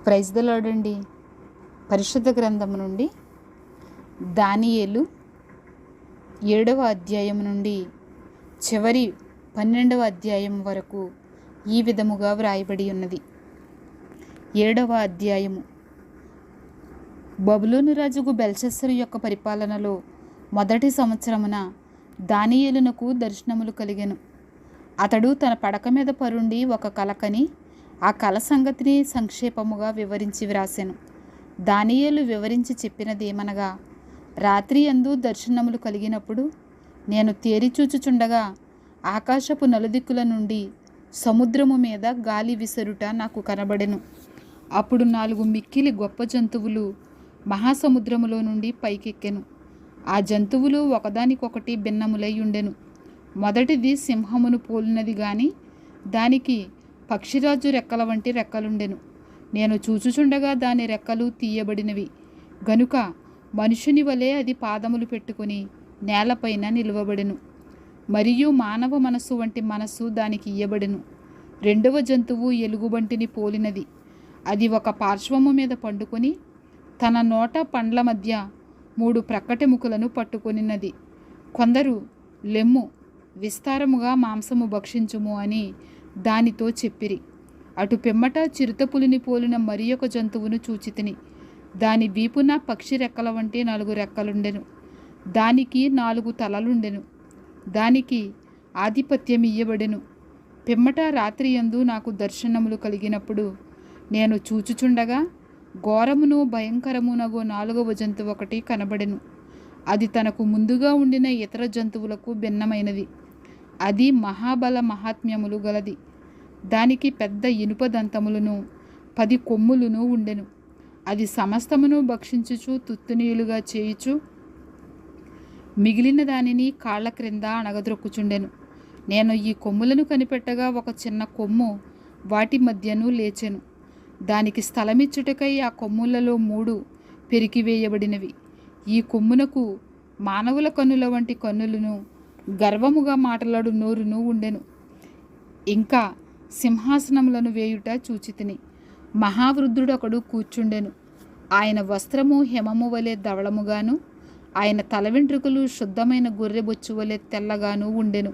Praise the lord అండి. పరిశుద్ధ గ్రంథం నుండి దానియేలు 7వ అధ్యాయం నుండి చివరి 12వ అధ్యాయం వరకు ఈ విధముగా వ్రాయబడి ఉన్నది. 7వ అధ్యాయము. బబులోను రాజుకు బెల్షస్సరు యొక్క పరిపాలనలో మొదటి సంవత్సరమున దానియేలునకు దర్శనములు కలిగెను. అతడు తన పడక మీద పరుండి ఒక కల కని ఆ కల సంగతిని సంక్షేపముగా వివరించి వ్రాసెను. దానియేలు వివరించి చెప్పినదేమనగా, రాత్రి యందు దర్శనములు కలిగినప్పుడు నేను తేరిచూచుచుండగా ఆకాశపు నలుదిక్కుల నుండి సముద్రము మీద గాలి విసరుట నాకు కనబడెను. అప్పుడు 4 మిక్కిలి గొప్ప జంతువులు మహాసముద్రములో నుండి పైకెక్కెను. ఆ జంతువులు ఒకదానికొకటి భిన్నములై ఉండెను. మొదటిది సింహమును పోలినది గాని దానికి పక్షిరాజు రెక్కల వంటి రెక్కలుండెను. నేను చూచుచుండగా దాని రెక్కలు తీయబడినవి గనుక మనుషుని వలె అది పాదములు పెట్టుకుని నేలపైన నిలువబడెను. మరియు మానవ మనస్సు వంటి మనస్సు దానికి ఇయ్యబడెను. రెండవ జంతువు ఎలుగుబంటిని పోలినది. అది ఒక పార్శ్వము మీద పండుకొని తన నోట పండ్ల మధ్య 3 ప్రక్కటెముకలను పట్టుకొనినది. కొందరు లెమ్ము, విస్తారముగా మాంసము భక్షించుము అని దానితో చెప్పిరి. అటు పిమ్మట చిరుతపులిని పోలిన మరి ఒక జంతువును చూచితిని. దాని వీపున పక్షి రెక్కల వంటి 4 రెక్కలుండెను. దానికి 4 తలలుండెను. దానికి ఆధిపత్యం ఇయ్యబడెను. పిమ్మట రాత్రి యందు నాకు దర్శనములు కలిగినప్పుడు నేను చూచుచుండగా ఘోరమును భయంకరమునగు 4వ జంతువు ఒకటి కనబడెను. అది తనకు ముందుగా ఉండిన ఇతర జంతువులకు భిన్నమైనది. అది మహాబల మహాత్మ్యములు గలది. దానికి పెద్ద ఇనుప దంతములను 10 కొమ్ములను ఉండెను. అది సమస్తమును భక్షించుచు తుత్తునీయులుగా చేయుచు మిగిలిన దానిని కాళ్ల క్రింద అణగద్రొక్కుచుండెను. నేను ఈ కొమ్ములను కనిపెట్టగా ఒక చిన్న కొమ్ము వాటి మధ్యను లేచెను. దానికి స్థలమిచ్చుటకై ఆ కొమ్ములలో 3 పెరికివేయబడినవి. ఈ కొమ్మునకు మానవుల కన్నుల వంటి కన్నులను గర్వముగా మాటలాడు నోరును ఉండెను. ఇంకా సింహాసనములను వేయుట చూచితిని. మహావృద్ధుడొకడు కూర్చుండెను. ఆయన వస్త్రము హెమము వలె ధవళముగాను ఆయన తల వెంట్రుకలు శుద్ధమైన గొర్రెబొచ్చు వలె తెల్లగాను ఉండెను.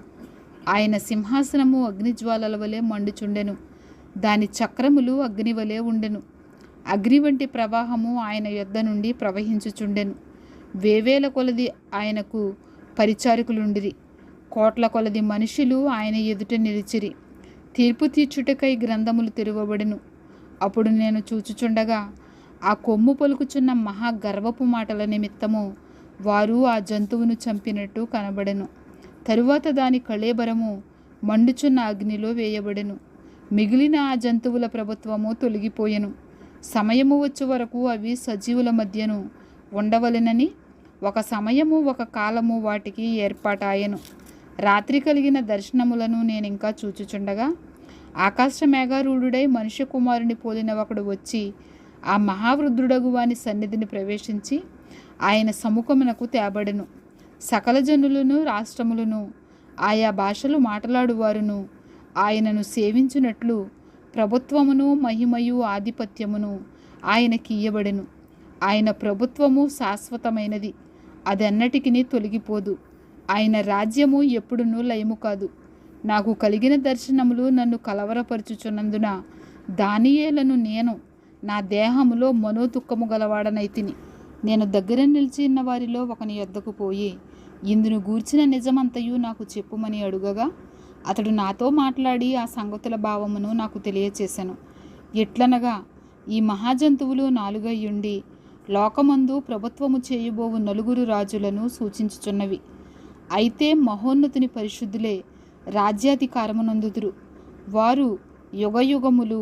ఆయన సింహాసనము అగ్నిజ్వాలల వలె మండుచుండెను. దాని చక్రములు అగ్ని వలె ఉండెను. అగ్ని వంటి ప్రవాహము ఆయన యొద్ద నుండి ప్రవహించుచుండెను. వేవేల కొలది ఆయనకు పరిచారకులుండిరి. కోట్ల కొలది మనుషులు ఆయన ఎదుట నిలిచిరి. తీర్పు తీర్చుటకై గ్రంథములు తెరవబడెను. అప్పుడు నేను చూచుచుండగా ఆ కొమ్ము పలుకుచున్న మహాగర్వపు మాటల నిమిత్తము వారు ఆ జంతువును చంపినట్టు కనబడెను. తరువాత దాని కళేబరము మండుచున్న అగ్నిలో వేయబడెను. మిగిలిన ఆ జంతువుల ప్రభుత్వము తొలగిపోయెను. సమయము వచ్చే వరకు అవి సజీవుల మధ్యను ఉండవలెనని ఒక సమయము ఒక కాలము వాటికి ఏర్పాటాయెను. రాత్రి కలిగిన దర్శనములను నేనింకా చూచుచుండగా ఆకాశ మేఘారూఢుడై మనుష్య కుమారుని పోలిన ఒకడు వచ్చి ఆ మహావృద్ధుడగు వాని సన్నిధిని ప్రవేశించి ఆయన సముఖమునకు తేబడెను. సకల జనులను రాష్ట్రములను ఆయా భాషలు మాట్లాడువారును ఆయనను సేవించునట్లు ప్రభుత్వమును మహిమయు ఆధిపత్యమును ఆయనకి ఇయ్యబడెను. ఆయన ప్రభుత్వము శాశ్వతమైనది, అదెన్నటికిని తొలగిపోదు. ఆయన రాజ్యము ఎప్పుడునూ లయము కాదు. నాకు కలిగిన దర్శనములు నన్ను కలవరపరుచుచున్నందున దానియేలను నేను నా దేహములో మనోదుఃఖము గలవాడనైతిని. నేను దగ్గర నిలిచిన వారిలో ఒకని యొద్దకు పోయి ఇందును గూర్చిన నిజమంతయు నాకు చెప్పుమని అడుగగా అతడు నాతో మాట్లాడి ఆ సంగతుల భావమును నాకు తెలియచేసెను. ఎట్లనగా, ఈ మహాజంతువులు 4 అయ్యుండి లోకమందు ప్రభుత్వము చేయబోవు 4 రాజులను సూచించుచున్నవి. అయితే మహోన్నతుని పరిశుద్ధులే రాజ్యాధికారమునందుదురు. వారు యుగయుగములు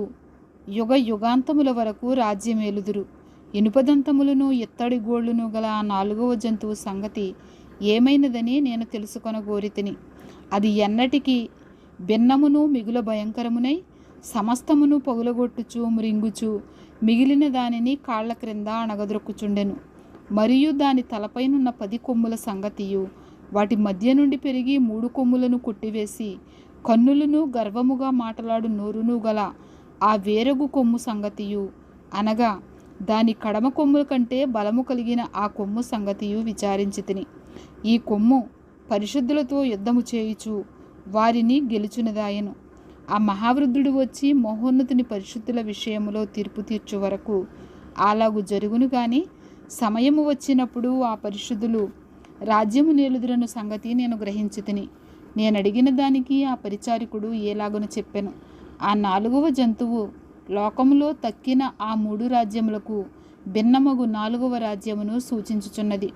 యుగ యుగాంతముల వరకు రాజ్యమేలుదురు. ఇనుపదంతములను ఇత్తడి గోళ్లును గల ఆ 4వ జంతువు సంగతి ఏమైనదని నేను తెలుసుకొనగోరితిని. అది ఎన్నటికీ భిన్నమును మిగుల భయంకరమునై సమస్తమును పగులగొట్టుచు మృంగుచు మిగిలిన దానిని కాళ్ల క్రింద అణగద్రొక్కుచుండెను. మరియు దాని తలపైనున్న 10 కొమ్ముల సంగతియు వాటి మధ్య నుండి పెరిగి 3 కొమ్ములను కొట్టివేసి కన్నులను గర్వముగా మాట్లాడు నోరును గల ఆ వేరగు కొమ్ము సంగతియు అనగా దాని కడమ కొమ్ముల కంటే బలము కలిగిన ఆ కొమ్ము సంగతియు విచారించి తిని, ఈ కొమ్ము పరిశుద్ధులతో యుద్ధము చేయుచు వారిని గెలుచునదాయను. ఆ మహావృద్ధుడు వచ్చి మహోన్నతుని పరిశుద్ధుల విషయములో తీర్పు తీర్చు వరకు అలాగు జరుగును. కానీ సమయము వచ్చినప్పుడు ఆ పరిశుద్ధులు రాజ్యము నేలుదురను సంగతి నేను గ్రహించి తిని, నేను అడిగిన దానికి ఆ పరిచారికుడు ఏలాగను చెప్పెను. ఆ 4వ జంతువు లోకములో తక్కిన ఆ 3 రాజ్యములకు భిన్నమగు 4వ రాజ్యమును సూచించుచున్నది.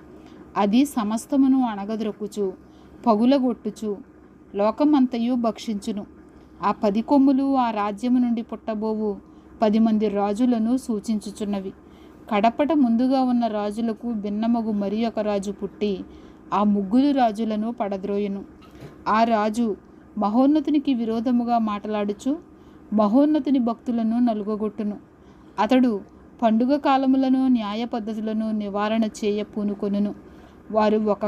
అది సమస్తమును అణగద్రొక్కుచు పగులగొట్టుచు లోకమంతయు భక్షించును. ఆ 10 కొమ్ములు ఆ రాజ్యము నుండి పుట్టబోవు 10 మంది రాజులను సూచించుచున్నవి. కడపట ముందుగా ఉన్న రాజులకు భిన్నమగు మరి ఒక రాజు పుట్టి ఆ 3 రాజులను పడద్రోయును. ఆ రాజు మహోన్నతునికి విరోధముగా మాటలాడుచు మహోన్నతుని భక్తులను నలుగగొట్టును. అతడు పండుగ కాలములను న్యాయ పద్ధతులను నివారణ చేయ పూనుకొనును. వారు ఒక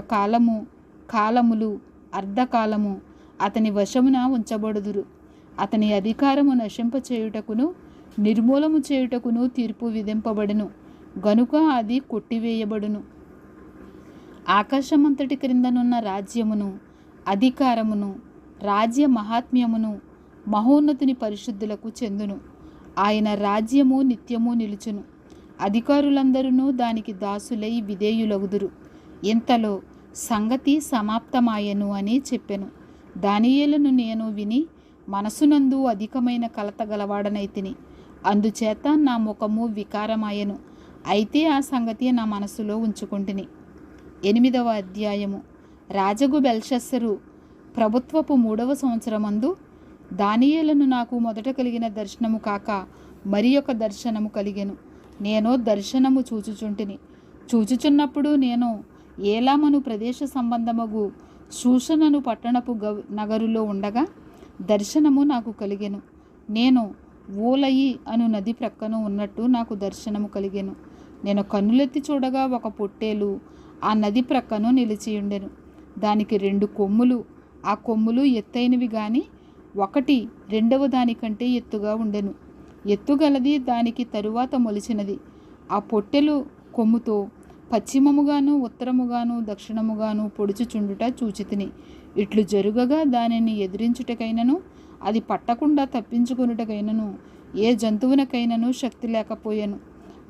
కాలములు అర్ధకాలము అతని వశమున ఉంచబడుదురు. అతని అధికారము నశింపచేయుటకును నిర్మూలము చేయుటకును తీర్పు విధింపబడును గనుక అది కొట్టివేయబడును. ఆకాశమంతటి క్రిందనున్న రాజ్యమును అధికారమును రాజ్య మహాత్మ్యమును మహోన్నతుని పరిశుద్ధులకు చెందును. ఆయన రాజ్యము నిత్యము నిలుచును. అధికారులందరూ దానికి దాసులై విధేయులగుదురు. ఇంతలో సంగతి సమాప్తమాయెను అని చెప్పెను. దానియేలును నేను విని మనసునందు అధికమైన కలత గలవాడనైతిని. అందుచేత నా ముఖము వికారమాయెను. అయితే ఆ సంగతి నా మనసులో ఉంచుకుంటుని. 8వ అధ్యాయము. రాజగు బెల్షస్సరు ప్రభుత్వపు 3వ సంవత్సరమందు దానియేలును నాకు మొదట కలిగిన దర్శనము కాక మరి ఒక దర్శనము కలిగెను. నేను దర్శనము చూచుచున్నప్పుడు నేను ఏలామను ప్రదేశ సంబంధమగు శూషణను పట్టణపు నగరులో ఉండగా దర్శనము నాకు కలిగెను. నేను ఓలయి అను నది ప్రక్కన ఉన్నట్టు నాకు దర్శనము కలిగెను. నేను కన్నులెత్తి చూడగా ఒక పొట్టేలు ఆ నది ప్రక్కను నిలిచియుండెను. దానికి 2 కొమ్ములు. ఆ కొమ్ములు ఎత్తైనవి గాని ఒకటి రెండవ దానికంటే ఎత్తుగా ఉండెను. ఎత్తుగలది దానికి తరువాత మొలిచినది. ఆ పొట్టెలు కొమ్ముతో పశ్చిమముగాను ఉత్తరముగాను దక్షిణముగాను పొడుచుచుండుట చూచితిని. ఇట్లు జరుగగా దానిని ఎదిరించుటకైనను అది పట్టకుండా తప్పించుకొనుటకైనను ఏ జంతువునకైనను శక్తి లేకపోయెను.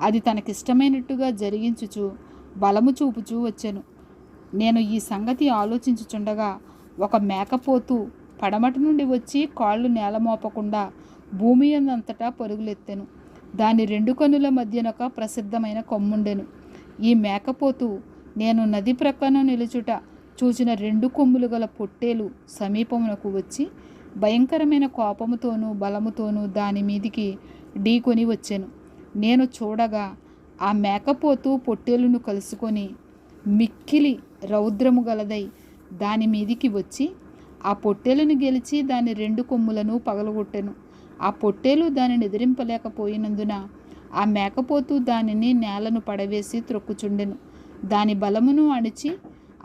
అది తనకిష్టమైనట్టుగా జరిగించుచు బలము చూపుచూ వచ్చెను. నేను ఈ సంగతి ఆలోచించుచుండగా ఒక మేకపోతు పడమట నుండి వచ్చి కాళ్ళు నేలమోపకుండా భూమి అంతటా పరుగులెత్తెను. దాని 2 కన్నుల మధ్యనొక ప్రసిద్ధమైన కొమ్ముండెను. ఈ మేకపోతు నేను నది ప్రక్కన నిలుచుట చూచిన 2 కొమ్ములు గల పొట్టేలు సమీపమునకు వచ్చి భయంకరమైన కోపముతోనూ బలముతోనూ దాని మీదికి ఢీకొని వచ్చెను. నేను చూడగా ఆ మేకపోతు పొట్టేలును కలుసుకొని మిక్కిలి రౌద్రము గలదై దాని మీదికి వచ్చి ఆ పొట్టేలును గెలిచి దాని 2 కొమ్ములను పగలగొట్టెను. ఆ పొట్టేలు దానిని ఎదిరింపలేకపోయినందున ఆ మేకపోతు దానిని నేలను పడవేసి త్రొక్కుచుండెను. దాని బలమును అణిచి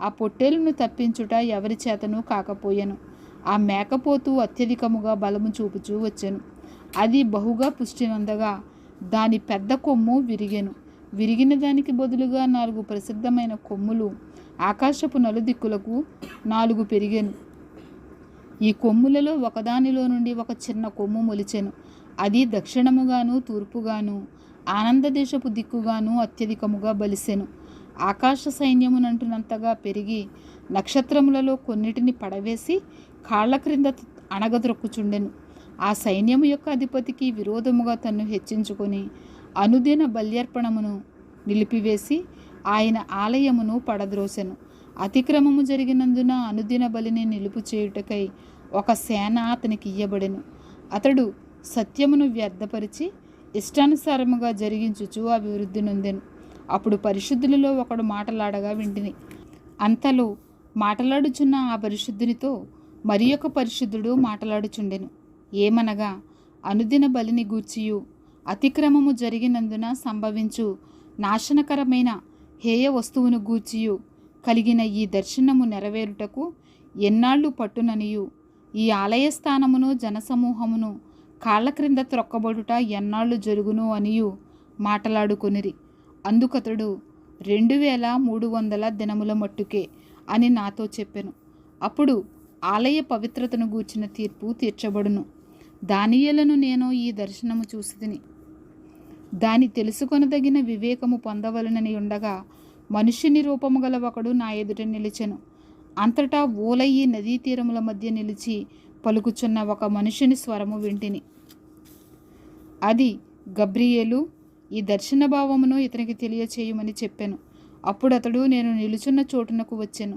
ఆ పొట్టేలును తప్పించుట ఎవరి చేతను కాకపోయెను. ఆ మేకపోతు అత్యధికముగా బలము చూపుచూ వచ్చెను. అది బహుగా పుష్టినందగా దాని పెద్ద కొమ్ము విరిగెను. విరిగిన దానికి బదులుగా 4 ప్రసిద్ధమైన కొమ్ములు ఆకాశపు నలుదిక్కులకు 4 పెరిగెను. ఈ కొమ్ములలో ఒకదానిలో నుండి ఒక చిన్న కొమ్ము మొలిచెను. అది దక్షిణముగాను తూర్పుగాను ఆనందదేశపు దిక్కుగాను అత్యధికముగా బలిసెను. ఆకాశ సైన్యమునంటునంతగా పెరిగి నక్షత్రములలో కొన్నిటిని పడవేసి కాళ్ల క్రింద అణగద్రొక్కుచుండెను. ఆ సైన్యము యొక్క అధిపతికి విరోధముగా తన్ను హెచ్చించుకొని అనుదిన బల్యర్పణమును నిలిపివేసి ఆయన ఆలయమును పడద్రోసెను. అతిక్రమము జరిగినందున అనుదిన బలిని నిలుపు చేయుటకై ఒక సేన అతనికి ఇయ్యబడెను. అతడు సత్యమును వ్యర్థపరిచి ఇష్టానుసారముగా జరిగించుచు అభివృద్ధి నొందెను. అప్పుడు పరిశుద్ధులలో ఒకడు మాటలాడగా వింటిని. అంతలో మాటలాడుచున్న ఆ పరిశుద్ధునితో మరి ఒక పరిశుద్ధుడు మాటలాడుచుండెను. ఏమనగా, అనుదిన బలిని గూర్చియు అతిక్రమము జరిగినందున సంభవించు నాశనకరమైన హేయ వస్తువును గూర్చియు కలిగిన ఈ దర్శనము నెరవేరుటకు ఎన్నాళ్ళు పట్టుననియు ఈ ఆలయ స్థానమును జనసమూహమును కాళ్ల క్రింద త్రొక్కబడుట ఎన్నాళ్ళు జరుగును అనియు మాటలాడుకొనిరి. అందుకతడు 2300 దినముల మట్టుకే అని నాతో చెప్పెను. అప్పుడు ఆలయ పవిత్రతను గూర్చిన తీర్పు తీర్చబడును. దానియేలును నేను ఈ దర్శనము చూసితిని. దాని తెలుసుకొనదగిన వివేకము పొందవలనని ఉండగా మనుష్యుని రూపము గల ఒకడు నా ఎదుట నిలిచెను. అంతటా ఓలయి నదీ తీరముల మధ్య నిలిచి పలుకుచున్న ఒక మనుషుని స్వరము వింటిని. అది గబ్రియేలు, ఈ దర్శన భావమును ఇతనికి తెలియచేయమని చెప్పెను. అప్పుడు అతడు నేను నిలుచున్న చోటునకు వచ్చెను.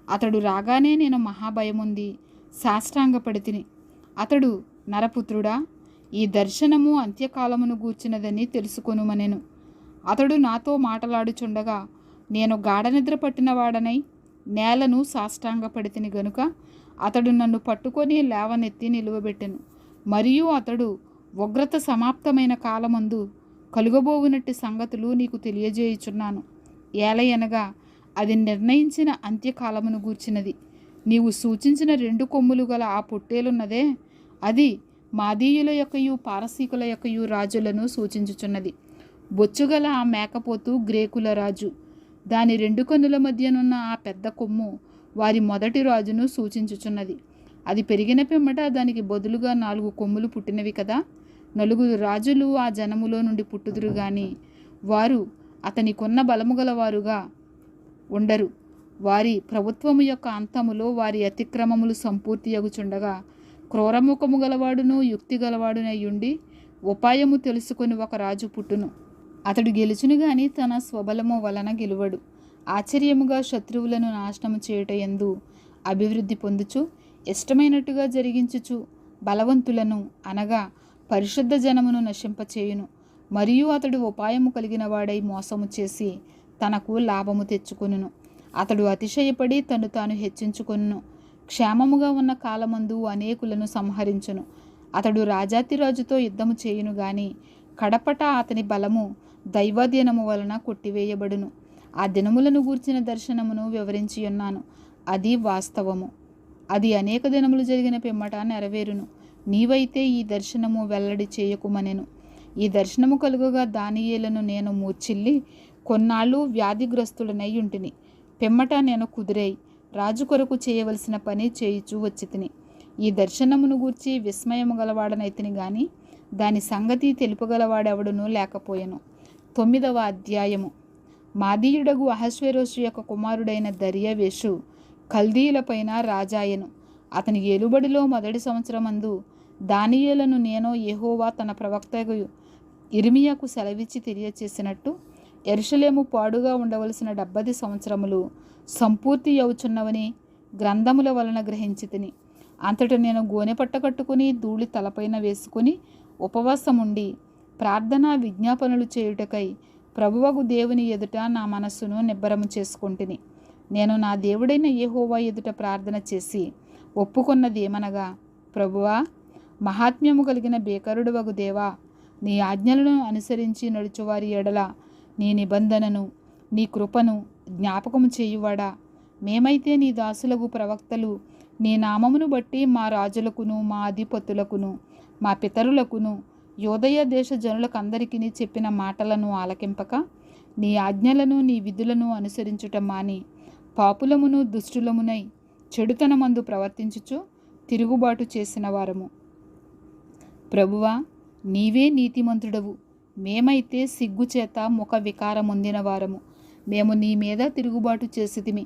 అతడు రాగానే నేను మహాభయముంది సాష్టాంగపడితిని. అతడు, నరపుత్రుడా, ఈ దర్శనము అంత్యకాలమును గూర్చినదని తెలుసుకొనుమనెను. అతడు నాతో మాటలాడుచుండగా నేను గాఢనిద్ర పట్టినవాడనై నేలను సాష్టాంగపడితిని గనుక అతడు నన్ను పట్టుకొని లేవనెత్తి నిలువబెట్టెను. మరియు అతడు, ఉగ్రత సమాప్తమైన కాలమందు కలుగబోవునట్టి సంగతులు నీకు తెలియజేయుచున్నాను. ఏలయనగా అది నిర్ణయించిన అంత్యకాలమును గూర్చినది. నీవు సూచించిన 2 కొమ్ములు గల ఆ పొట్టేలున్నదే, అది మాదీయుల యొక్కయు పారసీకుల యొక్కయు రాజులను సూచించుచున్నది. బొచ్చుగల ఆ మేకపోతు గ్రేకుల రాజు. దాని 2 కన్నుల మధ్యనున్న ఆ పెద్ద కొమ్ము వారి మొదటి రాజును సూచించుచున్నది. అది పెరిగిన పిమ్మట దానికి బదులుగా 4 కొమ్ములు పుట్టినవి కదా. 4 రాజులు ఆ జనములో నుండి పుట్టుదురు గాని వారు అతనికున్న బలము గలవారుగా ఉండరు. వారి ప్రభుత్వము యొక్క అంతములో వారి అతిక్రమములు సంపూర్తి అగుచుండగా క్రూరముఖము గలవాడును యుక్తి గలవాడునయ్యుండి ఉపాయము తెలుసుకొని ఒక రాజు పుట్టును. అతడు గెలుచును గాని తన స్వబలము వలన గెలువడు. ఆశ్చర్యముగా శత్రువులను నాశనము చేయుట యందు అభివృద్ధి పొందుచు ఇష్టమైనట్టుగా జరిగించుచు బలవంతులను అనగా పరిశుద్ధ జనమును నశింపచేయును. మరియు అతడు ఉపాయము కలిగిన వాడై మోసము చేసి తనకు లాభము తెచ్చుకొనును. అతడు అతిశయపడి తను తాను హెచ్చించుకొనును. క్షేమముగా ఉన్న కాలమందు అనేకులను సంహరించును. అతడు రాజాతిరాజుతో యుద్ధము చేయును గాని కడపట అతని బలము దైవాధీనము వలన కొట్టివేయబడును. ఆ దినములను గూర్చిన దర్శనమును వివరించి ఉన్నాను. అది వాస్తవము. అది అనేక దినములు జరిగిన పిమ్మట నెరవేరును. నీవైతే ఈ దర్శనము వెల్లడి చేయకుమనెను. ఈ దర్శనము కలుగగా దానియేలును నేను మూర్ఛిల్లి కొన్నాళ్ళు వ్యాధిగ్రస్తుడనై ఉంటిని. పిమ్మట నేను కుదురై రాజు కొరకు చేయవలసిన పని చేయుచూ వచ్చితిని. ఈ దర్శనమును గూర్చి విస్మయము గలవాడనైతిని గాని దాని సంగతి తెలుపగలవాడెవడునూ లేకపోయెను. 9వ అధ్యాయము. మాదీయుడగు అహశ్వేరోషు యొక్క కుమారుడైన దర్యావేషు కల్దీయులపైన రాజాయను. అతని ఏలుబడిలో మొదటి సంవత్సరమందు దానియేలును నేను యెహోవా తన ప్రవక్తగు ఇర్మియాకు సెలవిచ్చి తెలియచేసినట్టు యెరూషలేము పాడుగా ఉండవలసిన 70 సంవత్సరములు సంపూర్తి అవుచున్నవని గ్రంథముల వలన గ్రహించితిని. అంతట నేను గోనెపట్ట కట్టుకుని ధూళి తలపైన వేసుకుని ఉపవాసముండి ప్రార్థనా విజ్ఞాపనలు చేయుటకై ప్రభువగు దేవుని ఎదుట నా మనస్సును నిబ్బరము చేసుకొంటిని. నేను నా దేవుడైన యెహోవా ఎదుట ప్రార్థన చేసి ఒప్పుకొన్నదేమనగా, ప్రభువా, మహాత్మ్యము కలిగిన బేకరుడువగు దేవా, నీ ఆజ్ఞలను అనుసరించి నడుచువారి ఎడల నీ నిబంధనను నీ కృపను జ్ఞాపకము చేయువాడా, మేమైతే నీ దాసులకు ప్రవక్తలు నీ నామమును బట్టి మా రాజులకును మా అధిపతులకును మా పితరులకును యోదయ దేశ జనులకందరికీ చెప్పిన మాటలను ఆలకింపక నీ ఆజ్ఞలను నీ విధులను అనుసరించుట మాని పాపులమును దుష్టులమునై చెడుతనమందు ప్రవర్తించుచు తిరుగుబాటు చేసిన వారము. ప్రభువా, నీవే నీతిమంతుడవు. మేమైతే సిగ్గుచేత ముఖ వికారమొందిన వారము. మేము నీ మీద తిరుగుబాటు చేసితిమి.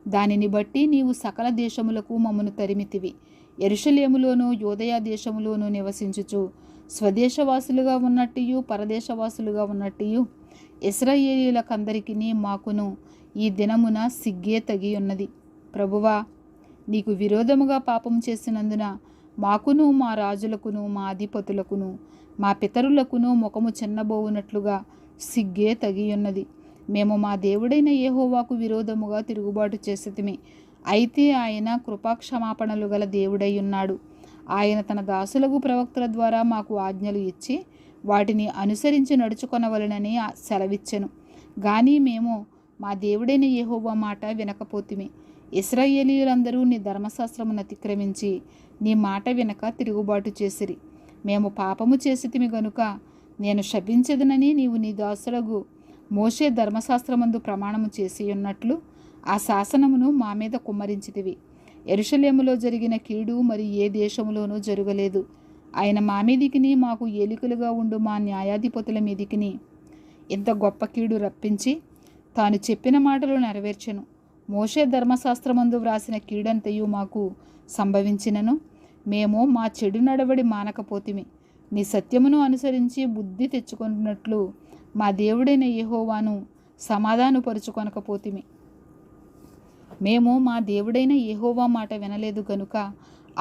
దానిని బట్టి నీవు సకల దేశములకు మమ్మను తరిమితివి. యెరూషలేములోను యోదయ దేశములోను నివసించుచు స్వదేశవాసులుగా ఉన్నట్టు పరదేశవాసులుగా ఉన్నట్టు ఇశ్రాయేలీయులకందరికీ మాకును ఈ దినమున సిగ్గే తగి ఉన్నది. ప్రభువా, నీకు విరోధముగా పాపం చేసినందున మాకును మా రాజులకును మా అధిపతులకును మా పితరులకును ముఖము చిన్నబోవునట్లుగా సిగ్గే తగి ఉన్నది. మేము మా దేవుడైన యెహోవాకు విరోధముగా తిరుగుబాటు చేసితిమి. అయితే ఆయన కృపాక్షమాపణలు గల దేవుడై ఉన్నాడు. ఆయన తన దాసులకు ప్రవక్తల ద్వారా మాకు ఆజ్ఞలు ఇచ్చి వాటిని అనుసరించి నడుచుకొనవలెనని సెలవిచ్చెను. కానీ మేము మా దేవుడైన యెహోవా మాట వినకపోతిమి. ఇశ్రాయేలీయులందరూ నీ ధర్మశాస్త్రమును అతిక్రమించి నీ మాట వినక తిరుగుబాటు చేసిరి. మేము పాపము చేసితిమి గనుక నేను శపించదనని నీవు నీ దాసుడగు మోషే ధర్మశాస్త్రమందు ప్రమాణము చేసి ఉన్నట్లు ఆ శాసనమును మా మీద కుమ్మరించితివి. యెరూషలేములో జరిగిన కీడు మరి ఏ దేశములోనూ జరగలేదు. ఆయన మా మీదికిని మాకు ఏలికలుగా ఉండు మా న్యాయాధిపతుల మీదికిని ఇంత గొప్ప కీడు రప్పించి తాను చెప్పిన మాటలు నెరవేర్చెను. మోషే ధర్మశాస్త్రమందు వ్రాసిన కీడంతయు మాకు సంభవించినను మేము మా చెడు నడవడి మానకపోతిమి. నీ సత్యమును అనుసరించి బుద్ధి తెచ్చుకున్నట్లు మా దేవుడైన యెహోవాను సమాధానపరుచుకొనకపోతిమి. మేము మా దేవుడైన యెహోవా మాట వినలేదు గనుక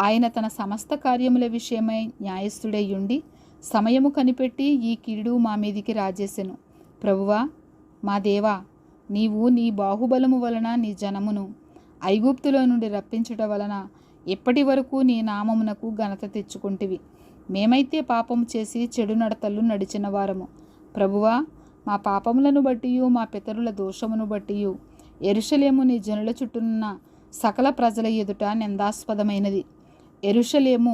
ఆయన తన సమస్త కార్యముల విషయమై న్యాయస్థుడై ఉండి సమయము కనిపెట్టి ఈ కీడు మా మీదికి రాజేసెను. ప్రభువా మా దేవా, నీవు నీ బాహుబలము వలన నీ జనమును ఐగుప్తులో నుండి రప్పించుట వలన ఇప్పటి వరకు నీ నామమునకు ఘనత తెచ్చుకుంటివి. మేమైతే పాపము చేసి చెడు నడతలు నడిచిన వారము. ప్రభువా, మా పాపములను బట్టియు మా పితరుల దోషమును బట్టియు యెరూషలేము నీ జనుల చుట్టూనున్న సకల ప్రజల ఎదుట నిందాస్పదమైనది. యెరూషలేము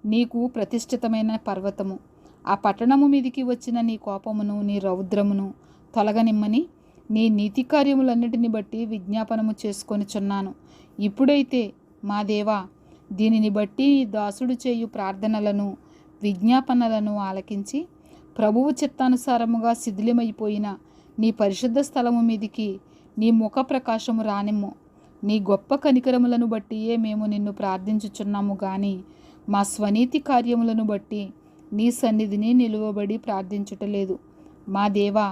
నీకు ప్రతిష్ఠితమైన పర్వతము. ఆ పట్టణము మీదికి వచ్చిన నీ కోపమును నీ రౌద్రమును తొలగనిమ్మని నీ నీతి కార్యములన్నిటిని బట్టి విజ్ఞాపనము చేసుకొనిచున్నాను. ఇప్పుడైతే మా దేవా, దీనిని బట్టి నీ దాసుడు చేయు ప్రార్థనలను విజ్ఞాపనలను ఆలకించి ప్రభువు చిత్తానుసారముగా శిథిలమైపోయిన నీ పరిశుద్ధ స్థలము మీదికి నీ ముఖ ప్రకాశము రానిమ్ము. నీ గొప్ప కనికరములను బట్టియే మేము నిన్ను ప్రార్థించుచున్నాము గాని మా స్వనీతి కార్యములను బట్టి నీ సన్నిధిని నిలువబడి ప్రార్థించుటలేదు. మా దేవా,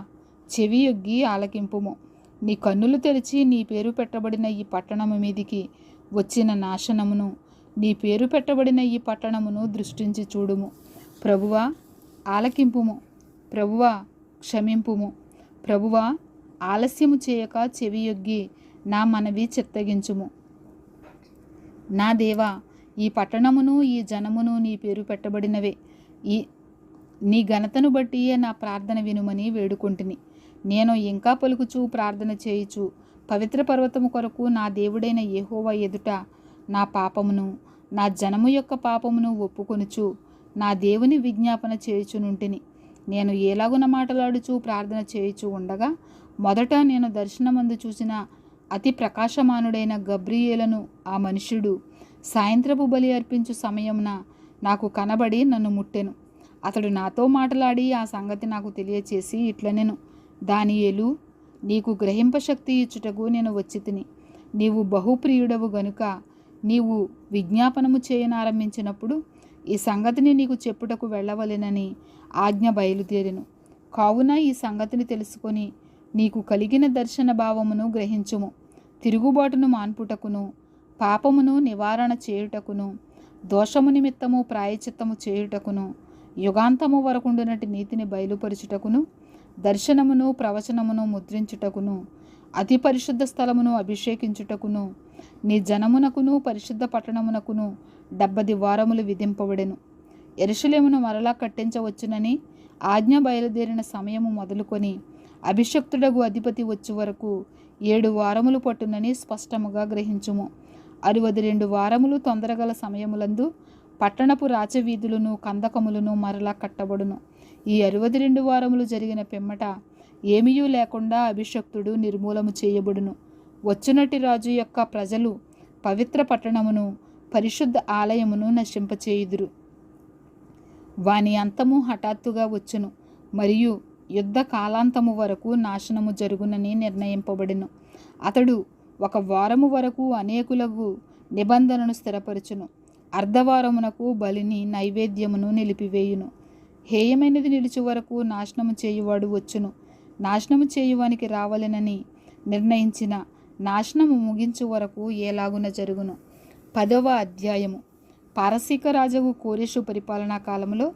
చెవి యొగ్గి ఆలకింపుము. నీ కన్నులు తెరిచి నీ పేరు పెట్టబడిన ఈ పట్టణము మీదికి వచ్చిన నాశనమును, నీ పేరు పెట్టబడిన ఈ పట్టణమును దృష్టించి చూడుము. ప్రభువా ఆలకింపుము. ప్రభువా క్షమింపుము. ప్రభువా ఆలస్యము చేయక చెవియొగ్గి నా మనవి చిత్తగించుము. నా దేవా, ఈ పట్టణమును ఈ జనమును నీ పేరు పెట్టబడినవే. నీ ఘనతను బట్టియే నా ప్రార్థన వినుమని వేడుకొంటిని. నేను ఇంకా పలుకుచూ ప్రార్థన చేయుచు పవిత్ర పర్వతము కొరకు నా దేవుడైన యెహోవా ఎదుట నా పాపమును నా జనము యొక్క పాపమును ఒప్పుకొనుచు నా దేవుని విజ్ఞాపన చేయుచునుంటిని. నేను ఏలాగున మాటలాడుచు ప్రార్థన చేయుచు ఉండగా మొదట నేను దర్శనమందు చూసిన అతి ప్రకాశమానుడైన గబ్రియేలును ఆ మనుష్యుడు సాయంత్రపు బలి అర్పించు సమయమున నాకు కనబడి నన్ను ముట్టెను. అతడు నాతో మాట్లాడి ఆ సంగతి నాకు తెలియచేసి ఇట్లనెను: దానియేలు, నీకు గ్రహింపశక్తి ఇచ్చుటకు నేను వచ్చితిని. నీవు బహుప్రియుడవు గనుక నీవు విజ్ఞాపనము చేయనారంభించినప్పుడు ఈ సంగతిని నీకు చెప్పుటకు వెళ్ళవలెనని ఆజ్ఞ బయలుదేరెను. కావున ఈ సంగతిని తెలుసుకొని నీకు కలిగిన దర్శన భావమును గ్రహించుము. తిరుగుబాటును మాన్పుటకును పాపమును నివారణ చేయుటకును దోషము నిమిత్తము ప్రాయచిత్తము చేయుటకును యుగాంతము వరకుండునటి నీతిని బయలుపరుచుటకును దర్శనమును ప్రవచనమును ముద్రించుటకును అతి పరిశుద్ధ స్థలమును అభిషేకించుటకును నీ జనమునకును పరిశుద్ధ పట్టణమునకును 70 వారములు విధింపబడెను. యెరూషలేమును మరలా కట్టించవచ్చునని ఆజ్ఞ బయలుదేరిన సమయము మొదలుకొని అభిషక్తుడగు అధిపతి వచ్చే వరకు 7 వారములు పట్టునని స్పష్టముగా గ్రహించుము. 62 వారములు తొందరగల సమయములందు పట్టణపు రాచవీధులను కందకములను మరలా కట్టబడును. ఈ 62 వారములు జరిగిన పిమ్మట ఏమీయూ లేకుండా అభిషక్తుడు నిర్మూలము చేయబడును. వచ్చునటి రాజు యొక్క ప్రజలు పవిత్ర పట్టణమును పరిశుద్ధ ఆలయమును నశింపచేయుదురు. వాని అంతము హఠాత్తుగా వచ్చును మరియు యుద్ధ కాలాంతము వరకు నాశనము జరుగునని నిర్ణయింపబడెను. అతడు 1 వారము వరకు అనేకులకు నిబంధనను స్థిరపరచును. అర్ధవారమునకు బలిని నైవేద్యమును నిలిపివేయును. హేయమైనది నిలిచి వరకు నాశనము చేయువాడు వచ్చును. నాశనము చేయువానికి రావాలనని నిర్ణయించిన నాశనము ముగించు వరకు ఏలాగున జరుగును. 10వ అధ్యాయము. పారసీక రాజు కోరెషు పరిపాలనా కాలంలో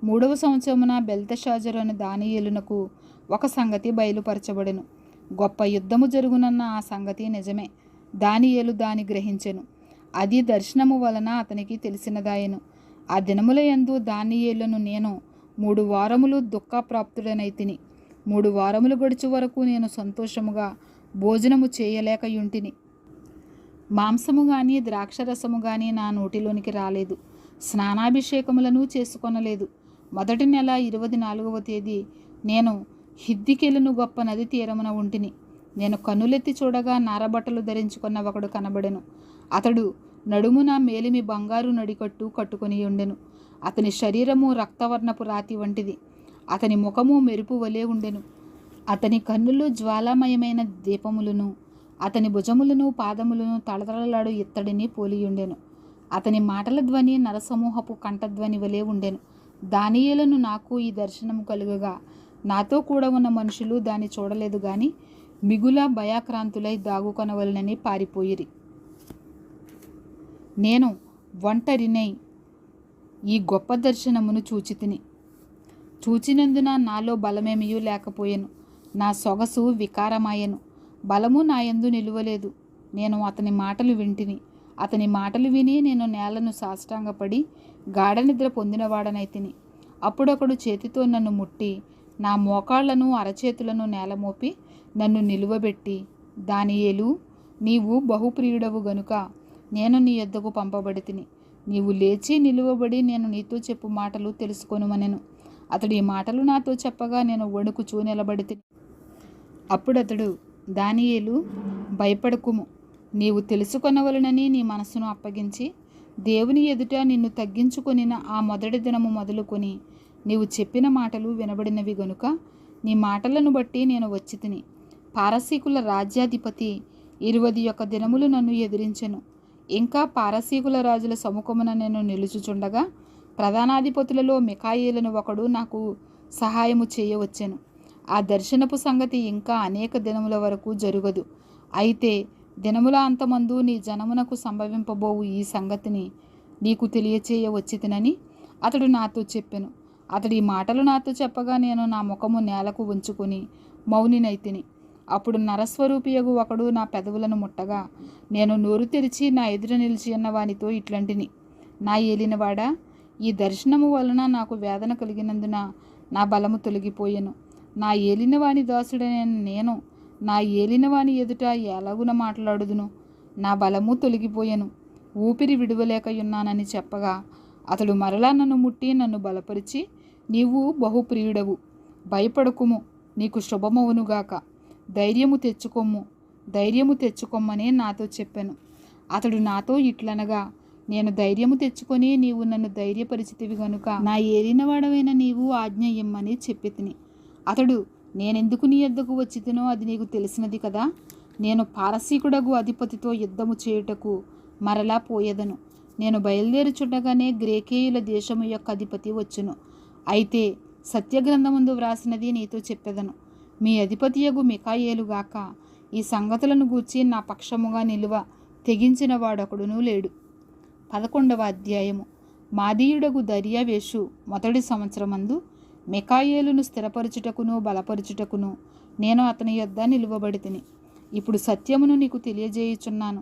3వ సంవత్సరమున బెల్తెషాజరు అను దానియేలునకు ఒక సంగతి బయలుపరచబడెను. గొప్ప యుద్ధము జరుగునన్న ఆ సంగతి నిజమే. దానియేలు దాని గ్రహించెను. అది దర్శనము వలన అతనికి తెలిసినదాయెను. ఆ దినముల యందు దానియేలును నేను 3 వారములు దుఃఖప్రాప్తుడనైతిని. 3 వారములు గడుచు వరకు నేను సంతోషముగా భోజనము చేయలేకయుంటిని. మాంసము గాని ద్రాక్షరసము గాని నా నోటిలోనికి రాలేదు. స్నానాభిషేకములను చేసుకొనలేదు. మొదటి నెల 24వ తేదీ నేను హిద్దికెలును గొప్ప నది తీరమున ఉంటిని. నేను కన్నులెత్తి చూడగా నారబట్టలు ధరించుకున్న ఒకడు కనబడెను. అతడు నడుమున మేలిమి బంగారు నడికట్టు కట్టుకొని ఉండెను. అతని శరీరము రక్తవర్ణపు రాతి వంటిది. అతని ముఖము మెరుపు వలె ఉండెను. అతని కన్నులు జ్వాలామయమైన దీపములను, అతని భుజములను పాదములను తళతళలాడు ఇత్తడిని పోలియుండెను. అతని మాటల ధ్వని నరసమూహపు కంఠధ్వని వలె ఉండెను. దానియేలును నాకు ఈ దర్శనము కలుగగా నాతో కూడా ఉన్న మనుషులు దాన్ని చూడలేదు గాని మిగుల భయాక్రాంతులై దాగుకొనవలనని పారిపోయిరి. నేను ఒంటరినై ఈ గొప్ప దర్శనమును చూచినందున నాలో బలమేమియూ లేకపోయెను. నా సొగసు వికారమాయెను. బలము నా యందు నిలువలేదు. నేను అతని మాటలు వింటిని. అతని మాటలు విని నేను నేలను సాష్టాంగపడి గాఢ నిద్ర పొందినవాడనైతిని. అప్పుడొకడు చేతితో నన్ను ముట్టి నా మోకాళ్లను అరచేతులను నేలమోపి నన్ను నిలువబెట్టి, దానియేలు, నీవు బహుప్రియుడవు గనుక నేను నీ యొద్దకు పంపబడితిని. నీవు లేచి నిలువబడి నేను నీతో చెప్పు మాటలు తెలుసుకొనుమనెను. అతడు ఈ మాటలు నాతో చెప్పగా నేను వణుకుచూ నిలబడితిని. అప్పుడతడు, దానియేలు, భయపడకుము. నీవు తెలుసుకొనవలనని నీ మనసును అప్పగించి దేవుని ఎదుట నిన్ను తగ్గించుకొనిన ఆ మొదటి దినము మొదలుకొని నీవు చెప్పిన మాటలు వినబడినవి గనుక నీ మాటలను బట్టి నేను వచ్చితిని. పారసీకుల రాజ్యాధిపతి 21 దినములు నన్ను ఎదిరించెను. ఇంకా పారసీకుల రాజుల సముఖమున నేను నిలుచుచుండగా ప్రధానాధిపతులలో మిఖాయేలును ఒకడు నాకు సహాయము చేయవచ్చెను. ఆ దర్శనపు సంగతి ఇంకా అనేక దినముల వరకు జరుగదు. అయితే దినముల అంతమందు నీ జనమునకు సంభవింపబోవు ఈ సంగతిని నీకు తెలియచేయవచ్చితినని అతడు నాతో చెప్పెను. అతడు ఈ మాటలు నాతో చెప్పగా నేను నా ముఖము నేలకు ఉంచుకొని మౌనినైతిని. అప్పుడు నరస్వరూపియగు ఒకడు నా పెదవులను ముట్టగా నేను నోరు తెరిచి నా ఎదుట నిలిచి ఉన్న వానితో ఇట్లాంటిని, నా ఏలినవాడా, ఈ దర్శనము వలన నాకు వేదన కలిగినందున నా బలము తొలగిపోయెను. నా ఏలినవాని దాసుడైన నేను నా ఏలినవాని ఎదుట ఎలాగున మాట్లాడుదును? నా బలము తొలగిపోయెను, ఊపిరి విడువలేకయున్నానని చెప్పగా అతడు మరలా నన్ను ముట్టి నన్ను బలపరిచి, నీవు బహుప్రియుడవు, భయపడకుము, నీకు శుభమవునుగాక, ధైర్యము తెచ్చుకొమ్మని నాతో చెప్పెను. అతడు నాతో ఇట్లనగా, నేను ధైర్యము తెచ్చుకొని నీవు నన్ను ధైర్యపరిచితివి గనుక నా ఏలినవాడవైన నీవు ఆజ్ఞ ఇమ్మని చెప్పితిని. అతడు, నేనెందుకు నీ యొద్దకు వచ్చితినో అది నీకు తెలిసినది కదా. నేను పారసీకుడగు అధిపతితో యుద్ధము చేయుటకు మరలా పోయేదను. నేను బయలుదేరుచుండగానే గ్రేకేయుల దేశము యొక్క అధిపతి వచ్చును. అయితే సత్యగ్రంథమందు వ్రాసినది నీతో చెప్పెదను. మీ అధిపతియగు మిఖాయేలుగాక ఈ సంగతులను గూర్చి నా పక్షముగా నిలువ తెగించిన వాడొకడునూ లేడు. 11వ అధ్యాయము. మాదీయుడగు దర్యావేషు మొదటి సంవత్సరమందు మిఖాయేలును స్థిరపరచుటకును బలపరచుటకును నేను అతని యొద్ద నిలువబడితిని. ఇప్పుడు సత్యమును నీకు తెలియజేయుచున్నాను.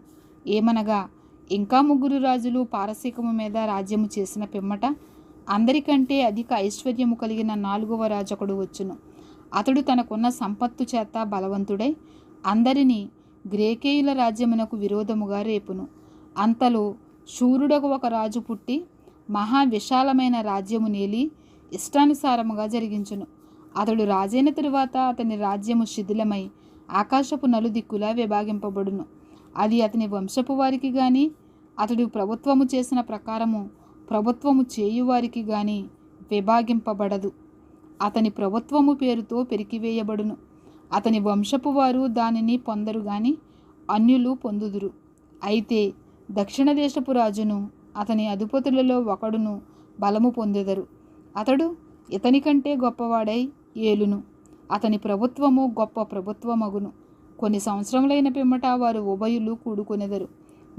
ఏమనగా, ఇంకా 3 రాజులు పారసీకము మీద రాజ్యము చేసిన పిమ్మట అందరికంటే అధిక ఐశ్వర్యము కలిగిన 4వ రాజొకడు వచ్చును. అతడు తనకున్న సంపత్తు చేత బలవంతుడై అందరినీ గ్రేకేయుల రాజ్యమునకు విరోధముగా రేపును. అంతలో శూరుడకు ఒక రాజు పుట్టి మహా విశాలమైన రాజ్యము నేలి ఇష్టానుసారముగా జరిగించును. అతడు రాజైన తరువాత అతని రాజ్యము శిథిలమై ఆకాశపు నలుదిక్కులా విభాగింపబడును. అది అతని వంశపు వారికి గాని అతడు ప్రభుత్వము చేసిన ప్రకారము ప్రభుత్వము చేయువారికి గాని విభాగింపబడదు. అతని ప్రభుత్వము పేరుతో పెరికివేయబడును. అతని వంశపు వారు దానిని పొందరు గాని అన్యులు పొందుదురు. అయితే దక్షిణ దేశపు రాజును అతని అధిపతులలో ఒకడును బలము పొందెదరు. అతడు ఇతని కంటే గొప్పవాడై ఏలును. అతని ప్రభుత్వము గొప్ప ప్రభుత్వమగును. కొన్ని సంవత్సరములైన పిమ్మట వారు ఉభయులు కూడుకొనెదరు.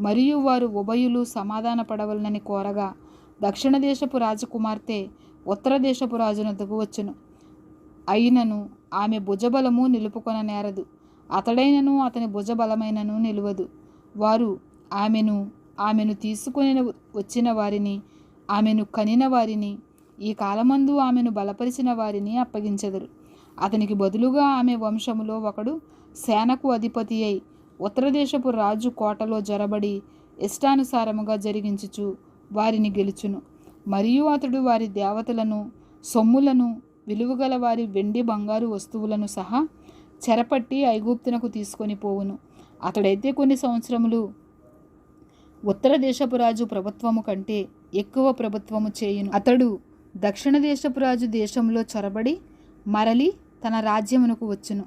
మరియు వారు ఉభయులు సమాధాన పడవలనని కోరగా దక్షిణ దేశపు రాజకుమార్తె ఉత్తర దేశపు రాజునద్దకు వచ్చును. అయినను ఆమె భుజబలము నిలుపుకొన నేరదు. అతడైనను అతని భుజబలమైనను నిలువదు. వారు ఆమెను తీసుకొని వచ్చిన వారిని, ఆమెను కనిన వారిని, ఈ కాలమందు ఆమెను బలపరిచిన వారిని అప్పగించెదరు. అతనికి బదులుగా ఆమె వంశములో ఒకడు సేనకు అధిపతి అయి ఉత్తర దేశపు రాజు కోటలో జొరబడి ఇష్టానుసారముగా జరిగించుచు వారిని గెలుచును. మరియు అతడు వారి దేవతలను సొమ్ములను, విలువగల వారి వెండి బంగారు వస్తువులను సహా చెరపట్టి ఐగుప్తునకు తీసుకొని పోవును. అతడైతే కొన్ని సంవత్సరములు ఉత్తర దేశపు రాజు ప్రభుత్వము కంటే ఎక్కువ ప్రభుత్వము చేయును. అతడు దక్షిణ దేశపు రాజు దేశంలో చొరబడి మరలి తన రాజ్యమునకు వచ్చును.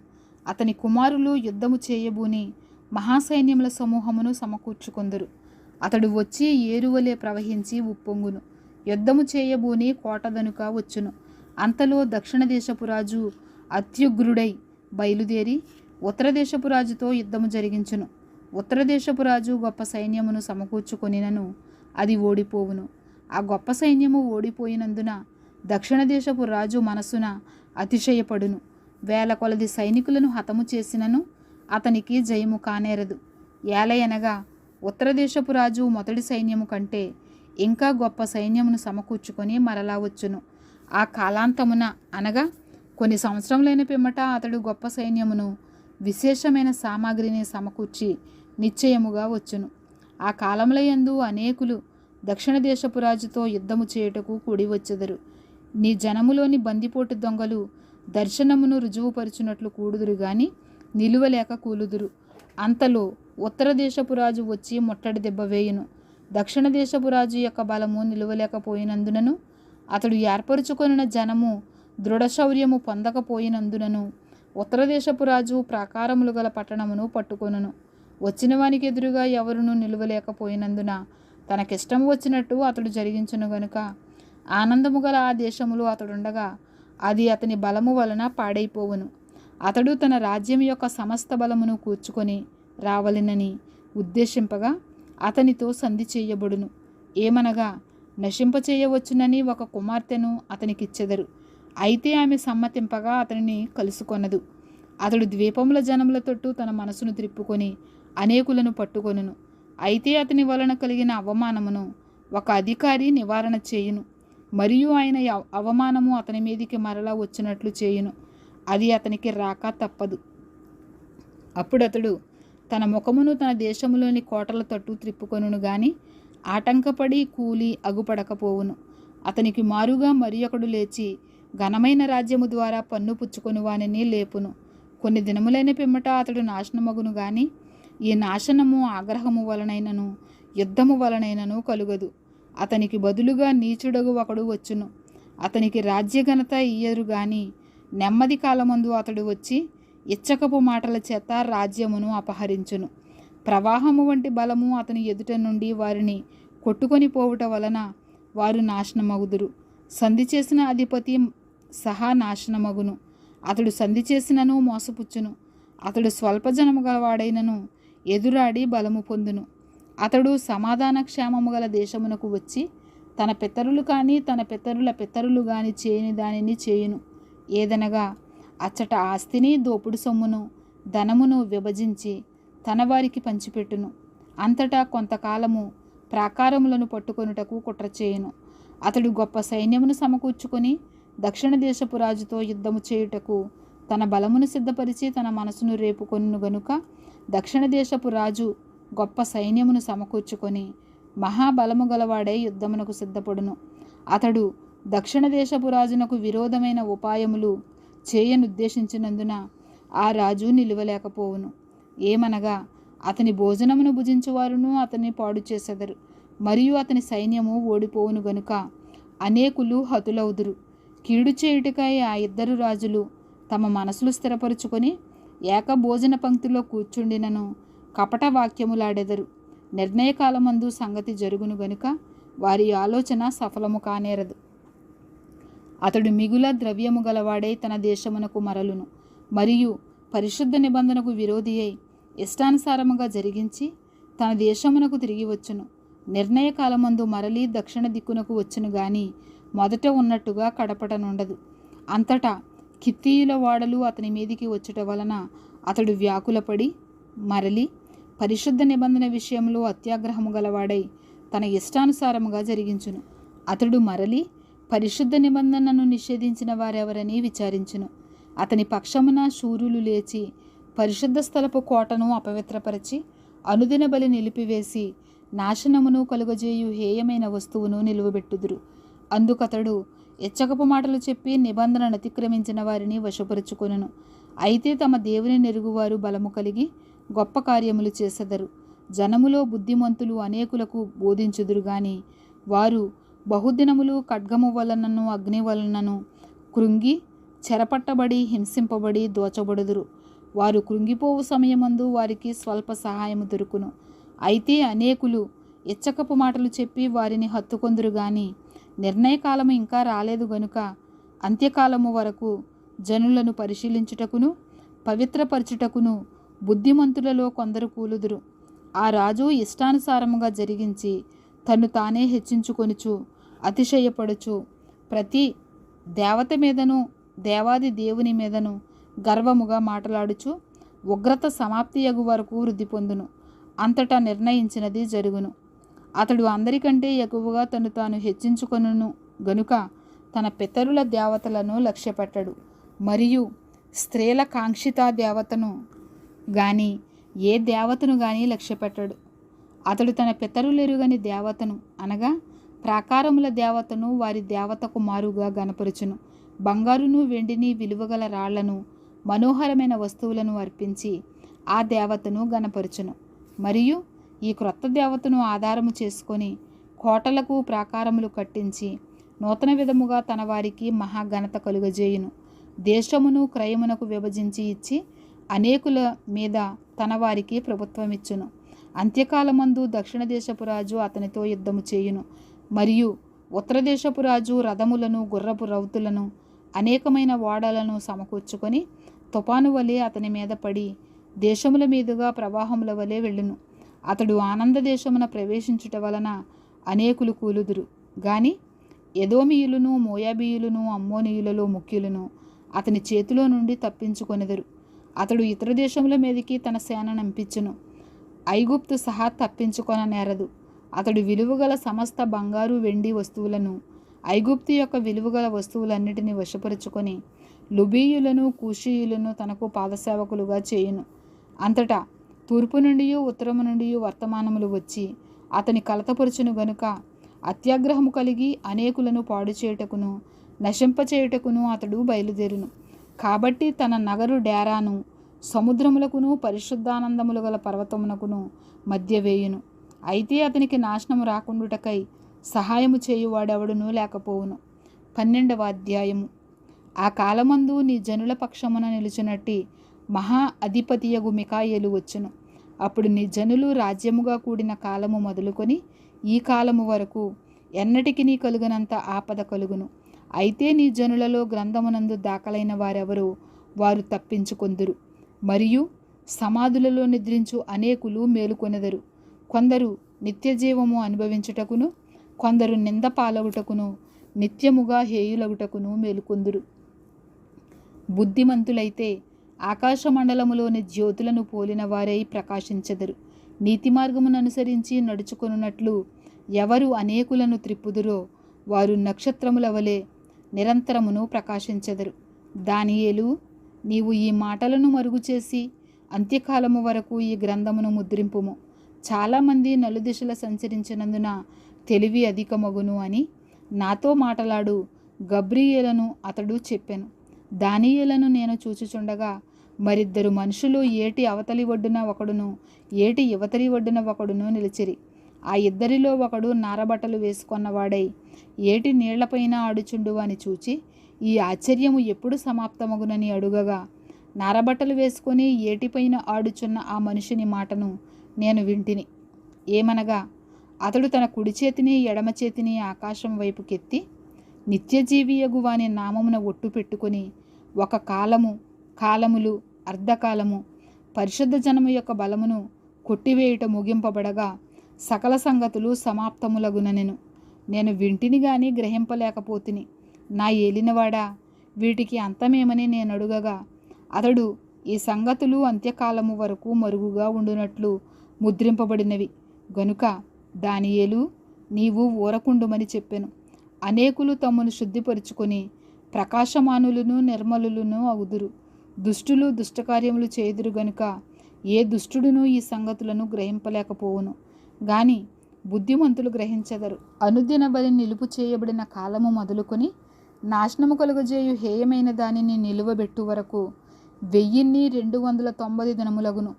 అతని కుమారులు యుద్ధము చేయబూని మహాసైన్యముల సమూహమును సమకూర్చుకొందురు. అతడు వచ్చి ఏరువలే ప్రవహించి ఉప్పొంగును. యుద్ధము చేయబూని కోటదనుక వచ్చును. అంతలో దక్షిణ దేశపు రాజు అత్యుగ్రుడై బయలుదేరి ఉత్తర దేశపు రాజుతో యుద్ధము జరిగించును. ఉత్తర దేశపు రాజు గొప్ప సైన్యమును సమకూర్చుకొనినను అది ఓడిపోవును. ఆ గొప్ప సైన్యము ఓడిపోయినందున దక్షిణ దేశపు రాజు మనసున అతిశయపడును. వేల కొలది సైనికులను హతము చేసినను అతనికి జయము కానేరదు. ఏలయనగా ఉత్తర దేశపు రాజు మొదటి సైన్యము కంటే ఇంకా గొప్ప సైన్యమును సమకూర్చుకొని మరలా వచ్చును. ఆ కాలాంతమున అనగా కొన్ని సంవత్సరములైన పిమ్మట అతడు గొప్ప సైన్యమును విశేషమైన సామాగ్రిని సమకూర్చి నిశ్చయముగా వచ్చును. ఆ కాలములయందు అనేకులు దక్షిణ దేశపు రాజుతో యుద్ధము చేయుటకు కూడి వచ్చెదరు. నీ జనములోని బందిపోటు దొంగలు దర్శనమును రుజువుపరుచున్నట్లు కూడుదురు గాని నిలువలేక కూలుదురు. అంతలో ఉత్తర దేశపు రాజు వచ్చి ముట్టడి దెబ్బ వేయును. దక్షిణ దేశపు రాజు యొక్క బలము నిలువలేకపోయినందునను అతడు ఏర్పరుచుకొనిన జనము దృఢశౌర్యము పొందకపోయినందునను ఉత్తర దేశపు రాజు ప్రాకారములు గల పట్టణమును పట్టుకొనును. వచ్చిన వానికి ఎదురుగా ఎవరునూ నిలువలేకపోయినందున తనకిష్టము వచ్చినట్టు అతడు జరిగించును గనుక ఆనందము గల ఆ దేశములో అతడుండగా అది అతని బలము వలన పాడైపోవును. అతడు తన రాజ్యం యొక్క సమస్త బలమును కూర్చుకొని రావలెనని ఉద్దేశింపగా అతనితో సంధి చేయబడును. ఏమనగా నశింపచేయవచ్చునని ఒక కుమార్తెను అతనికిచ్చెదరు. అయితే ఆమె సమ్మతింపగా అతనిని కలుసుకొనదు. అతడు ద్వీపముల జనముల తొట్టు తన మనసును త్రిప్పుకొని అనేకులను పట్టుకొనును. అయితే అతని వలన కలిగిన అవమానమును ఒక అధికారి నివారణ చేయును. మరియు ఆయన అవమానము అతని మీదికి మరలా వచ్చినట్లు చేయును. అది అతనికి రాక తప్పదు. అప్పుడు అతడు తన ముఖమును తన దేశములోని కోటల తట్టు త్రిప్పుకొనును గాని ఆటంకపడి కూలి అగుపడకపోవును. అతనికి మారుగా మరి ఒకడు లేచి ఘనమైన రాజ్యము ద్వారా పన్ను పుచ్చుకొని వానిని లేపును. కొన్ని దినములైన పిమ్మట అతడు నాశనమగును గాని ఈ నాశనము ఆగ్రహము వలనైనను యుద్ధము వలనైనను కలుగదు. అతనికి బదులుగా నీచుడగు ఒకడు వచ్చును. అతనికి రాజ్యఘనత ఇయ్యరు గాని నెమ్మది కాలమందు అతడు వచ్చి ఇచ్చకపు మాటల చేత రాజ్యమును అపహరించును. ప్రవాహము వంటి బలము అతని ఎదుట నుండి వారిని కొట్టుకొని పోవుట వలన వారు నాశనమగుదురు. సంధి చేసిన అధిపతి సహా నాశనమగును. అతడు సంధి చేసినను మోసపుచ్చును. అతడు స్వల్ప జనము గలవాడైనను ఎదురాడి బలము పొందును. అతడు సమాధాన క్షేమము గల దేశమునకు వచ్చి తన పితరులు కానీ తన పితరుల పితరులు కానీ చేయని దానిని చేయును. ఏదనగా అచ్చట ఆస్తిని దోపుడు సొమ్మును ధనమును విభజించి తన వారికి పంచిపెట్టును. అంతటా కొంతకాలము ప్రాకారములను పట్టుకొనుటకు కుట్ర చేయును. అతడు గొప్ప సైన్యమును సమకూర్చుకొని దక్షిణ దేశపు రాజుతో యుద్ధము చేయుటకు తన బలమును సిద్ధపరిచి తన మనసును రేపుకొనును గనుక దక్షిణ దేశపు రాజు గొప్ప సైన్యమును సమకూర్చుకొని మహాబలము గలవాడై యుద్ధమునకు సిద్ధపడును. అతడు దక్షిణ దేశపు రాజునకు విరోధమైన ఉపాయములు చేయనుద్దేశించినందున ఆ రాజు నిలువలేకపోవును. ఏమనగా అతని భోజనమును భుజించువారును అతన్ని పాడు చేసెదరు. మరియు అతని సైన్యము ఓడిపోవును గనుక అనేకులు హతులవుదురు. కీడు చేయుటకై ఆ ఇద్దరు రాజులు తమ మనసులు స్థిరపరుచుకొని ఏక భోజన పంక్తిలో కూర్చుండినను కపట వాక్యములాడెదరు. నిర్ణయకాలమందు సంగతి జరుగును గనుక వారి ఆలోచన సఫలము కానేరదు. అతడు మిగుల ద్రవ్యము గలవాడై తన దేశమునకు మరలును. మరియు పరిశుద్ధ నిబంధనకు విరోధి అయి ఇష్టానుసారముగా జరిగించి తన దేశమునకు తిరిగి వచ్చును. నిర్ణయకాలమందు మరలి దక్షిణ దిక్కునకు వచ్చును గాని మొదట ఉన్నట్టుగా కడపటనుండదు. అంతటా కిత్తీయుల వాడలు అతని మీదికి వచ్చుట వలన అతడు వ్యాకులపడి మరలి పరిశుద్ధ నిబంధన విషయంలో అత్యాగ్రహము గలవాడై తన ఇష్టానుసారముగా జరిగించును. అతడు మరలి పరిశుద్ధ నిబంధనను నిషేధించిన వారెవరని విచారించును. అతని పక్షమున శూరులు లేచి పరిశుద్ధ స్థలపు కోటను అపవిత్రపరిచి అనుదిన బలి నిలిపివేసి నాశనమును కలుగజేయు హేయమైన వస్తువును నిలువబెట్టుదురు. అందుకతడు ఎచ్చకపు మాటలు చెప్పి నిబంధనను అతిక్రమించిన వారిని వశపరుచుకొనును. అయితే తమ దేవుని నెరుగువారు బలము కలిగి గొప్ప కార్యములు చేసెదరు. జనములో బుద్ధిమంతులు అనేకులకు బోధించుదురు గాని వారు బహుదినములు ఖడ్గము వలనను అగ్ని వలనను కృంగి చెరపట్టబడి హింసింపబడి దోచబడుదురు. వారు కృంగిపోవు సమయమందు వారికి స్వల్ప సహాయము దొరుకును. అయితే అనేకులు ఎచ్చకపు మాటలు చెప్పి వారిని హత్తుకొందురు గాని నిర్ణయకాలము ఇంకా రాలేదు గనుక అంత్యకాలము వరకు జనులను పరిశీలించుటకును పవిత్రపరచుటకును బుద్ధిమంతులలో కొందరు కూలుదురు. ఆ రాజు ఇష్టానుసారముగా జరిగించి తన్ను తానే హెచ్చించుకొనుచు అతిశయపడుచు ప్రతి దేవత మీదను దేవాది దేవుని మీదను గర్వముగా మాట్లాడుచు ఉగ్రత సమాప్తియగు వరకు వృద్ధి పొందును. అంతటా నిర్ణయించినది జరుగును. అతడు అందరికంటే ఎక్కువగా తను తాను హెచ్చించుకొనును గనుక తన పితరుల దేవతలను లక్ష్యపెట్టడు, మరియు స్త్రీల కాంక్షిత దేవతను గాని ఏ దేవతను గాని లక్ష్యపెట్టడు. అతడు తన పితరులెరుగని దేవతను అనగా ప్రాకారముల దేవతను వారి దేవతకు మారుగా గనపరుచును. బంగారును వెండిని విలువగల రాళ్లను మనోహరమైన వస్తువులను అర్పించి ఆ దేవతను గనపరుచును. మరియు ఈ క్రొత్త దేవతను ఆధారము చేసుకొని కోటలకు ప్రాకారములు కట్టించి నూతన విధముగా తన వారికి మహాఘనత కలుగజేయును. దేశమును క్రయమునకు విభజించి ఇచ్చి అనేకుల మీద తన వారికి ప్రభుత్వమిచ్చును. అంత్యకాలమందు దక్షిణ దేశపు రాజు అతనితో యుద్ధము చేయును. మరియు ఉత్తర దేశపు రాజు రథములను గుర్రపు రౌతులను అనేకమైన ఓడలను సమకూర్చుకొని తుపాను వలె అతని మీద పడి దేశముల మీదుగా ప్రవాహముల వలె వెళ్ళును. అతడు ఆనంద దేశమున ప్రవేశించుట వలన అనేకులు కూలుదురు గాని ఎదోమీయులను మోయాబీయులను అమ్మోనీయులలో ముఖ్యులను అతని చేతిలో నుండి తప్పించుకొనెదరు. అతడు ఇతర దేశముల మీదకి తన సేనను పంపించును. ఐగుప్తు సహా తప్పించుకొన నేరదు. అతడు విలువగల సమస్త బంగారు వెండి వస్తువులను ఐగుప్తు యొక్క విలువగల వస్తువులన్నిటినీ వశపరుచుకొని లుబీయులను కూషీయులను తనకు పాదసేవకులుగా చేయును. అంతటా తూర్పు నుండి ఉత్తరము నుండి వర్తమానములు వచ్చి అతని కలతపరుచును గనుక అత్యాగ్రహము కలిగి అనేకులను పాడు చేయుటకును నశింపచేయుటకును అతడు బయలుదేరును. కాబట్టి తన నగరు డేరాను సముద్రములకును పరిశుద్ధానందములు గల పర్వతమునకును మధ్య వేయును. అయితే అతనికి నాశనము రాకుండుటకై సహాయము చేయువాడెవడునూ లేకపోవును. 12వ అధ్యాయము. ఆ కాలమందు నీ జనుల పక్షమున నిలుచునట్టి మహా అధిపతియగు మికాయేలు వచ్చును. అప్పుడు నీ జనులు రాజ్యముగా కూడిన కాలము మొదలుకొని ఈ కాలము వరకు ఎన్నటికి నీ కలుగనంత ఆపద కలుగును. అయితే నీ జనులలో గ్రంథమునందు దాఖలైన వారెవరో వారు తప్పించుకొందురు. మరియు సమాధులలో నిద్రించు అనేకులు మేలుకొనెదరు. కొందరు నిత్యజీవము అనుభవించుటకును కొందరు నింద పాలగుటకును నిత్యముగా హేయులగుటకును మేలుకొందురు. బుద్ధిమంతులైతే ఆకాశమండలములోని జ్యోతులను పోలిన వారై ప్రకాశించెదరు. నీతి మార్గమును అనుసరించి నడుచుకొనున్నట్లు ఎవరు అనేకులను త్రిప్పుదురో వారు నక్షత్రముల వలె నిరంతరమును ప్రకాశించెదరు. దానియేలు, నీవు ఈ మాటలను మరుగు చేసి అంత్యకాలము వరకు ఈ గ్రంథమును ముద్రింపుము. చాలామంది నలుదిశల సంచరించినందున తెలివి అధికమగును అని నాతో మాటలాడు గబ్రియేలను అతడు చెప్పెను. దానియేలను నేను చూచుచుండగా మరిద్దరు మనుషులు ఏటి అవతలి ఒడ్డున ఒకడును ఏటి యువతలి ఒడ్డున ఒకడును నిలిచిరి. ఆ ఇద్దరిలో ఒకడు నారబట్టలు వేసుకొన్నవాడై ఏటి నీళ్లపైన ఆడుచుండు అని చూచి ఈ ఆశ్చర్యము ఎప్పుడు సమాప్తమగునని అడుగగా నారబట్టలు వేసుకొని ఏటిపైన ఆడుచున్న ఆ మనుషుని మాటను నేను వింటిని. ఏమనగా అతడు తన కుడి చేతిని ఎడమ చేతిని ఆకాశం వైపుకెత్తి నిత్యజీవియగు వాని నామమున ఒట్టు పెట్టుకొని ఒక కాలము, కాలములు, అర్ధకాలము పరిశుద్ధ జనము యొక్క బలమును కొట్టివేయుట ముగింపబడగా సకల సంగతులు సమాప్తములగుననెను. నేను వింటిని గాని గ్రహింపలేకపోతిని. నా ఏలినవాడా, వీటికి అంతమేమని నేను అడుగగా అతడు ఈ సంగతులు అంత్యకాలము వరకు మరుగుగా ఉండునట్లు ముద్రింపబడినవి గనుక దానియేలు, నీవు ఊరకుండుమని చెప్పెను. అనేకులు తమను శుద్ధిపరుచుకొని ప్రకాశమానులను నిర్మలులను అగుదురు. దుష్టులు దుష్టకార్యములు చేయుదురు గనుక ఏ దుష్టుడును ఈ సంగతులను గ్రహింపలేకపోవును. గాని బుద్ధిమంతులు గ్రహించెదరు. అనుదిన బలి నిలుపు చేయబడిన కాలము మొదలుకొని నాశనము కలుగజేయు హేయమైన దానిని నిలువబెట్టు వరకు 1290 దినములగును.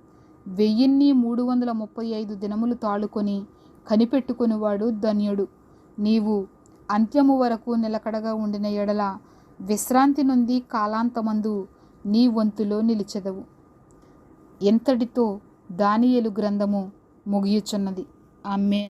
1335 దినములు తాళుకొని కనిపెట్టుకొనివాడు ధన్యుడు. నీవు అంత్యము వరకు నిలకడగా ఉండిన ఎడల విశ్రాంతి నొంది కాలాంతమందు నీ వంతులో నిలిచెదవు. ఎంతటితో దానియేలు గ్రంథము ముగియుచున్నది. ఆమేన్.